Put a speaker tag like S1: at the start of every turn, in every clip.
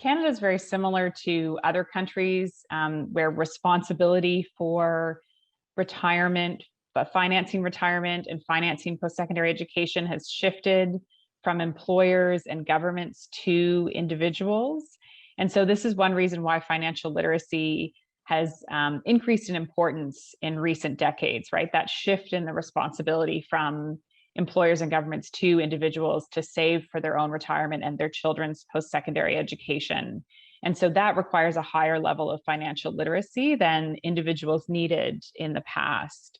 S1: Canada is very similar to other countries where responsibility for retirement, but financing retirement and financing post-secondary education has shifted from employers and governments to individuals. And so this is one reason why financial literacy has increased in importance in recent decades, right? That shift in the responsibility from employers and governments to individuals to save for their own retirement and their children's post-secondary education. And so that requires a higher level of financial literacy than individuals needed in the past.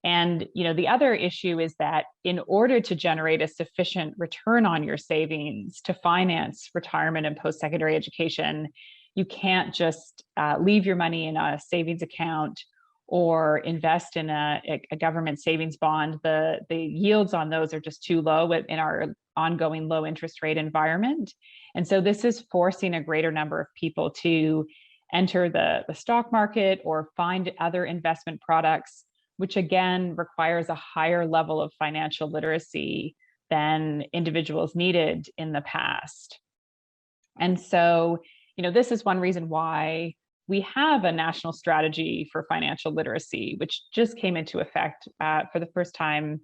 S1: And the other issue is that in order to generate a sufficient return on your savings to finance retirement and post-secondary education, you can't just leave your money in a savings account or invest in a government savings bond. The yields on those are just too low in our ongoing low interest rate environment. And so this is forcing a greater number of people to enter the stock market or find other investment products, which again requires a higher level of financial literacy than individuals needed in the past. And so, this is one reason why we have a national strategy for financial literacy, which just came into effect for the first time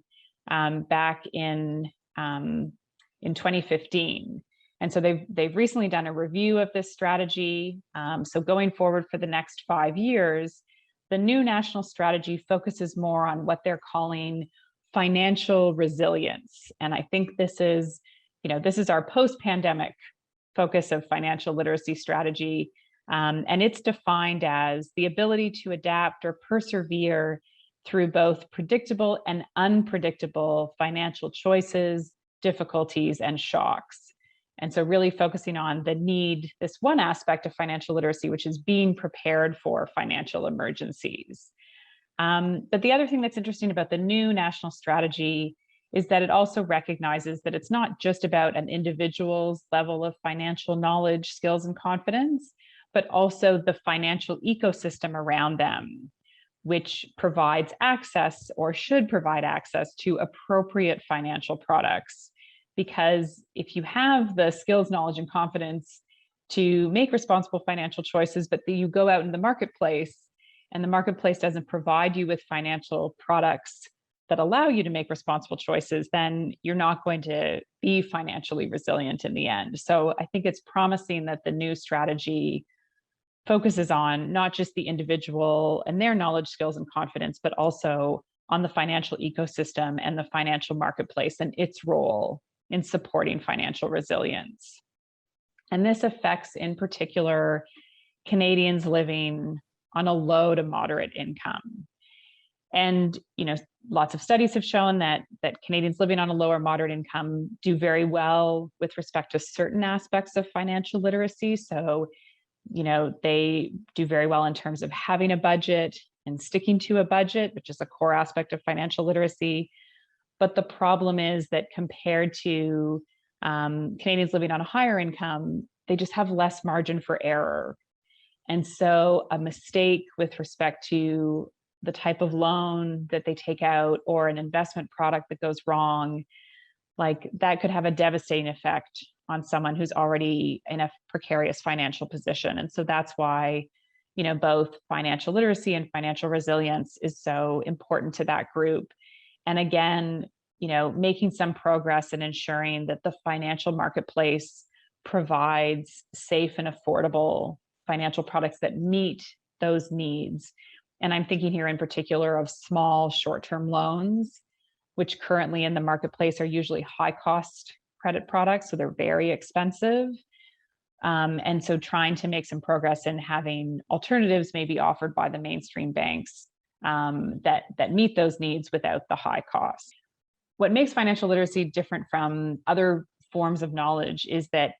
S1: back in 2015. And so they've recently done a review of this strategy. So going forward for the next 5 years, the new national strategy focuses more on what they're calling financial resilience. And I think this is our post-pandemic focus of financial literacy strategy. And it's defined as the ability to adapt or persevere through both predictable and unpredictable financial choices, difficulties, and shocks. And so really focusing on this one aspect of financial literacy, which is being prepared for financial emergencies. But the other thing that's interesting about the new national strategy is that it also recognizes that it's not just about an individual's level of financial knowledge, skills, and confidence, but also the financial ecosystem around them, which provides access or should provide access to appropriate financial products. Because if you have the skills, knowledge, and confidence to make responsible financial choices, but you go out in the marketplace and the marketplace doesn't provide you with financial products that allow you to make responsible choices, then you're not going to be financially resilient in the end. So I think it's promising that the new strategy focuses on not just the individual and their knowledge, skills, and confidence, but also on the financial ecosystem and the financial marketplace and its role in supporting financial resilience. And this affects, in particular, Canadians living on a low to moderate income. And lots of studies have shown that Canadians living on a low or moderate income do very well with respect to certain aspects of financial literacy. So, they do very well in terms of having a budget and sticking to a budget, which is a core aspect of financial literacy. But the problem is that compared to Canadians living on a higher income, they just have less margin for error. And so a mistake with respect to the type of loan that they take out or an investment product that goes wrong, like that could have a devastating effect on someone who's already in a precarious financial position. And so that's why, both financial literacy and financial resilience is so important to that group. And again, making some progress in ensuring that the financial marketplace provides safe and affordable financial products that meet those needs. And I'm thinking here in particular of small short-term loans, which currently in the marketplace are usually high-cost credit products, so they're very expensive. And so trying to make some progress in having alternatives maybe offered by the mainstream banks that meet those needs without the high cost. What makes financial literacy different from other forms of knowledge is that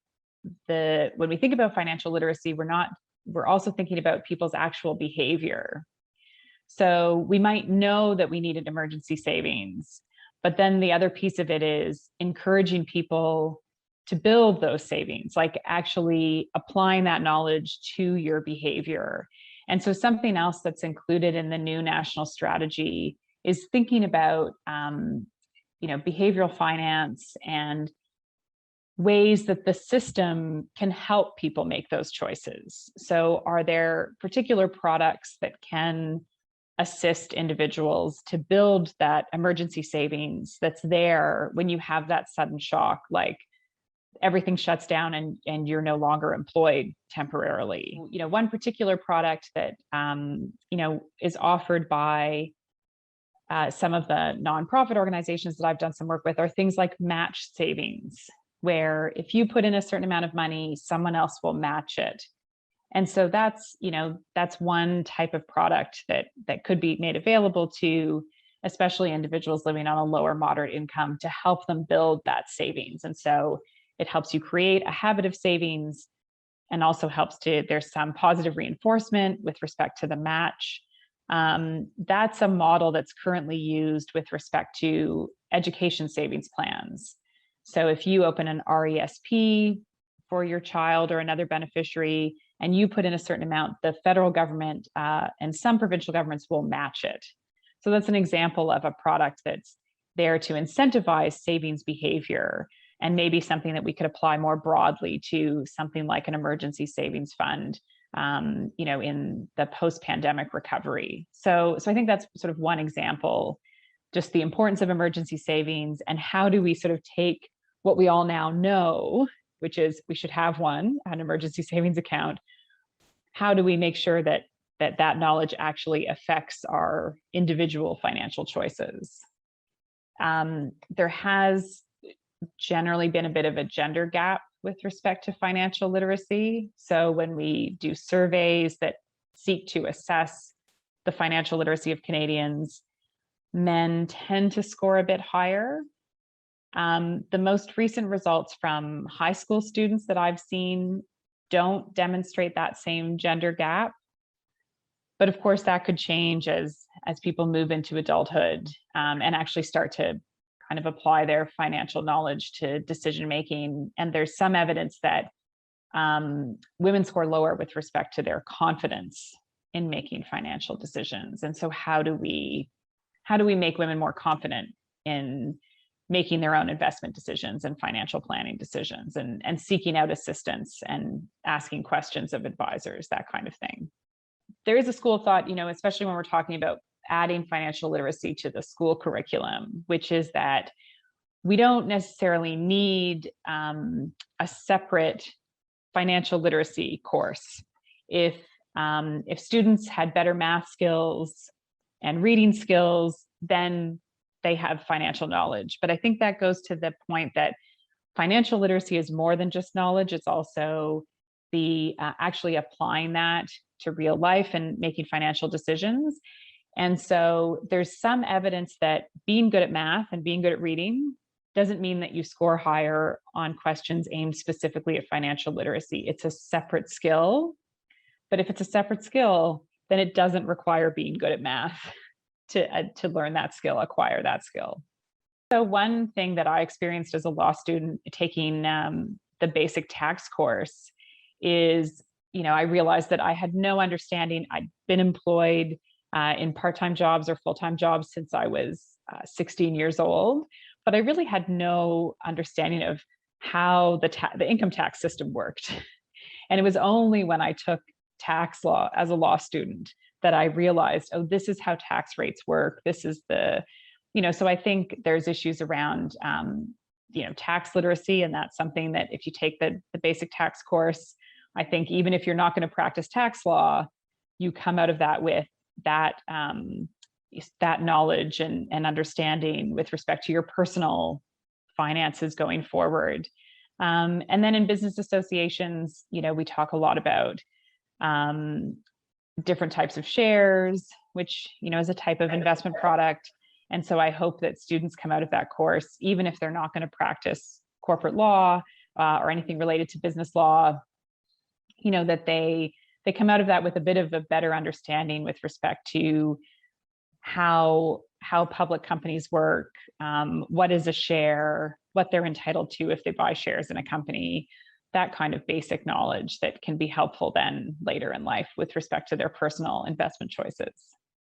S1: when we think about financial literacy, we're also thinking about people's actual behavior. So we might know that we needed emergency savings, but then the other piece of it is encouraging people to build those savings, like actually applying that knowledge to your behavior. And so something else that's included in the new national strategy is thinking about behavioral finance and ways that the system can help people make those choices. So are there particular products that can assist individuals to build that emergency savings that's there when you have that sudden shock, like everything shuts down and you're no longer employed temporarily? One particular product that is offered by some of the nonprofit organizations that I've done some work with are things like match savings, where if you put in a certain amount of money, someone else will match it. And so that's one type of product that could be made available to especially individuals living on a lower moderate income to help them build that savings. And so it helps you create a habit of savings, and also there's some positive reinforcement with respect to the match. That's a model that's currently used with respect to education savings plans. So if you open an RESP for your child or another beneficiary, and you put in a certain amount, the federal government and some provincial governments will match it. So that's an example of a product that's there to incentivize savings behavior, and maybe something that we could apply more broadly to something like an emergency savings fund, in the post-pandemic recovery. So I think that's sort of one example, just the importance of emergency savings, and how do we sort of take what we all now know, which is we should have an emergency savings account. How do we make sure that knowledge actually affects our individual financial choices? There has generally been a bit of a gender gap with respect to financial literacy. So when we do surveys that seek to assess the financial literacy of Canadians, men tend to score a bit higher. The most recent results from high school students that I've seen don't demonstrate that same gender gap. But of course, that could change as people move into adulthood and actually start to kind of apply their financial knowledge to decision making. And there's some evidence that women score lower with respect to their confidence in making financial decisions. And so how do we make women more confident in making their own investment decisions and financial planning decisions, and seeking out assistance and asking questions of advisors, that kind of thing? There is a school of thought, especially when we're talking about adding financial literacy to the school curriculum, which is that we don't necessarily need a separate financial literacy course. If students had better math skills and reading skills, then they have financial knowledge. But I think that goes to the point that financial literacy is more than just knowledge. It's also the actually applying that to real life and making financial decisions. And so there's some evidence that being good at math and being good at reading doesn't mean that you score higher on questions aimed specifically at financial literacy. It's a separate skill. But if it's a separate skill, then it doesn't require being good at math to learn that skill, acquire that skill. So one thing that I experienced as a law student taking the basic tax course is, I realized that I had no understanding. I'd been employed in part-time jobs or full-time jobs since I was 16 years old, but I really had no understanding of how the income tax system worked. And it was only when I took tax law as a law student that I realized, oh, this is how tax rates work. This is so I think there's issues around, tax literacy, and that's something that if you take the basic tax course, I think even if you're not going to practice tax law, you come out of that with that knowledge and understanding with respect to your personal finances going forward. And then in business associations, we talk a lot about different types of shares, which is a type of investment product. And so I hope that students come out of that course, even if they're not going to practice corporate law or anything related to business law, that they come out of that with a bit of a better understanding with respect to how public companies work, what is a share, what they're entitled to if they buy shares in a company, that kind of basic knowledge that can be helpful then later in life with respect to their personal investment choices.